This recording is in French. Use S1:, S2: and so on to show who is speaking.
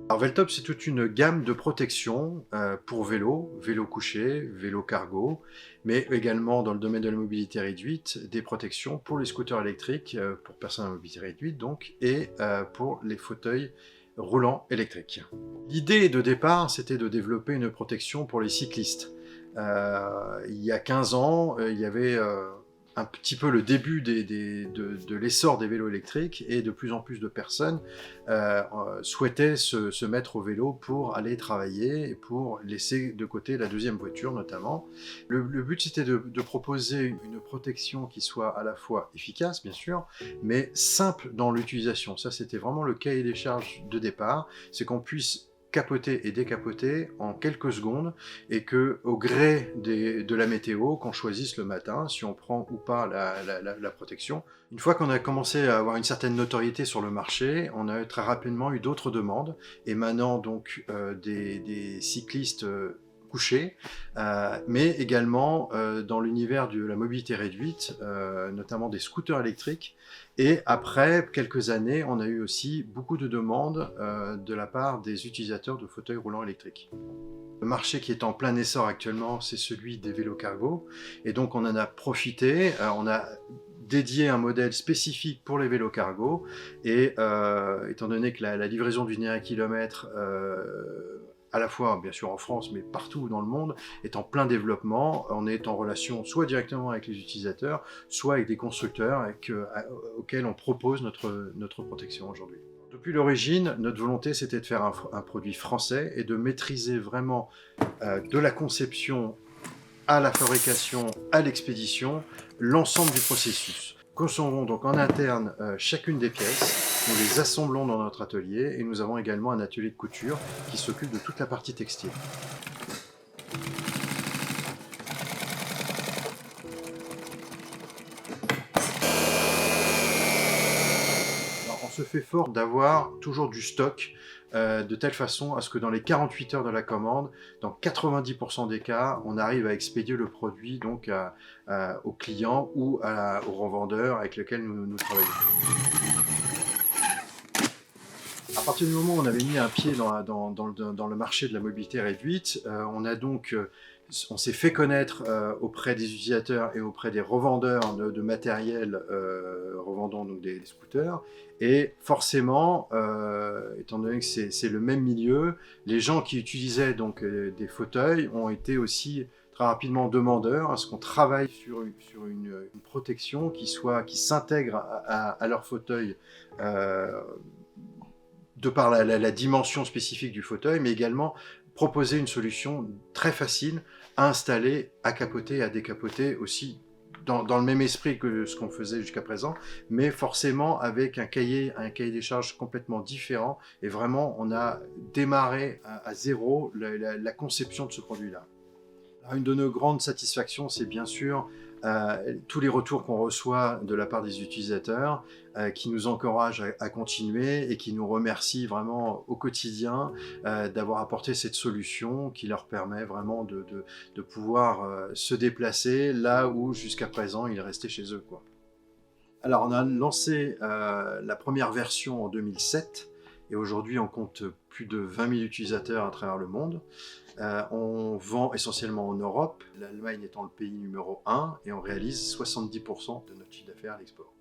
S1: Alors Veltop, c'est toute une gamme de protections pour vélo, vélo couché, vélo cargo, mais également dans le domaine de la mobilité réduite, des protections pour les scooters électriques, pour personnes à mobilité réduite donc, et pour les fauteuils roulants électriques. L'idée de départ, c'était de développer une protection pour les cyclistes. Il y a 15 ans, il y avait un petit peu le début de l'essor des vélos électriques et de plus en plus de personnes souhaitaient se mettre au vélo pour aller travailler et pour laisser de côté la deuxième voiture notamment. Le but c'était de proposer une protection qui soit à la fois efficace bien sûr, mais simple dans l'utilisation. Ça c'était vraiment le cahier des charges de départ, c'est qu'on puisse capoter et décapoter en quelques secondes et que au gré de la météo, qu'on choisisse le matin si on prend ou pas la protection. Une fois qu'on a commencé à avoir une certaine notoriété sur le marché, on a très rapidement eu d'autres demandes émanant donc des cyclistes couchés, mais également dans l'univers de la mobilité réduite, notamment des scooters électriques. Et après quelques années, on a eu aussi beaucoup de demandes de la part des utilisateurs de fauteuils roulants électriques. Le marché qui est en plein essor actuellement, c'est celui des vélos cargo. Et donc on en a profité, on a dédié un modèle spécifique pour les vélos cargo. Et étant donné que la livraison du dernier kilomètre, à la fois bien sûr en France, mais partout dans le monde, est en plein développement, on est en relation soit directement avec les utilisateurs, soit avec des constructeurs auxquels on propose notre protection aujourd'hui. Depuis l'origine, notre volonté, c'était de faire un produit français et de maîtriser vraiment de la conception à la fabrication, à l'expédition, l'ensemble du processus. Concevons donc en interne chacune des pièces, nous les assemblons dans notre atelier et nous avons également un atelier de couture qui s'occupe de toute la partie textile. On se fait fort d'avoir toujours du stock de telle façon à ce que dans les 48 heures de la commande, dans 90% des cas, on arrive à expédier le produit donc au client ou au revendeur avec lequel nous travaillons. À partir du moment où on avait mis un pied dans le marché de la mobilité réduite, on s'est fait connaître auprès des utilisateurs et auprès des revendeurs de matériel revendant donc des scooters. Et forcément, étant donné que c'est le même milieu, les gens qui utilisaient donc des fauteuils ont été aussi très rapidement demandeurs à ce qu'on travaille sur une protection qui s'intègre à leur fauteuil de par la dimension spécifique du fauteuil, mais également proposer une solution très facile à installer, à capoter, à décapoter aussi dans le même esprit que ce qu'on faisait jusqu'à présent, mais forcément avec un cahier des charges complètement différent. Et vraiment, on a démarré à zéro la conception de ce produit-là. Une de nos grandes satisfactions, c'est bien sûr tous les retours qu'on reçoit de la part des utilisateurs qui nous encouragent à continuer et qui nous remercient vraiment au quotidien d'avoir apporté cette solution qui leur permet vraiment de pouvoir se déplacer là où jusqu'à présent ils restaient chez eux, quoi. Alors on a lancé la première version en 2007 et aujourd'hui on compte plus de 20 000 utilisateurs à travers le monde. On vend essentiellement en Europe, l'Allemagne étant le pays numéro 1, et on réalise 70% de notre chiffre d'affaires à l'export.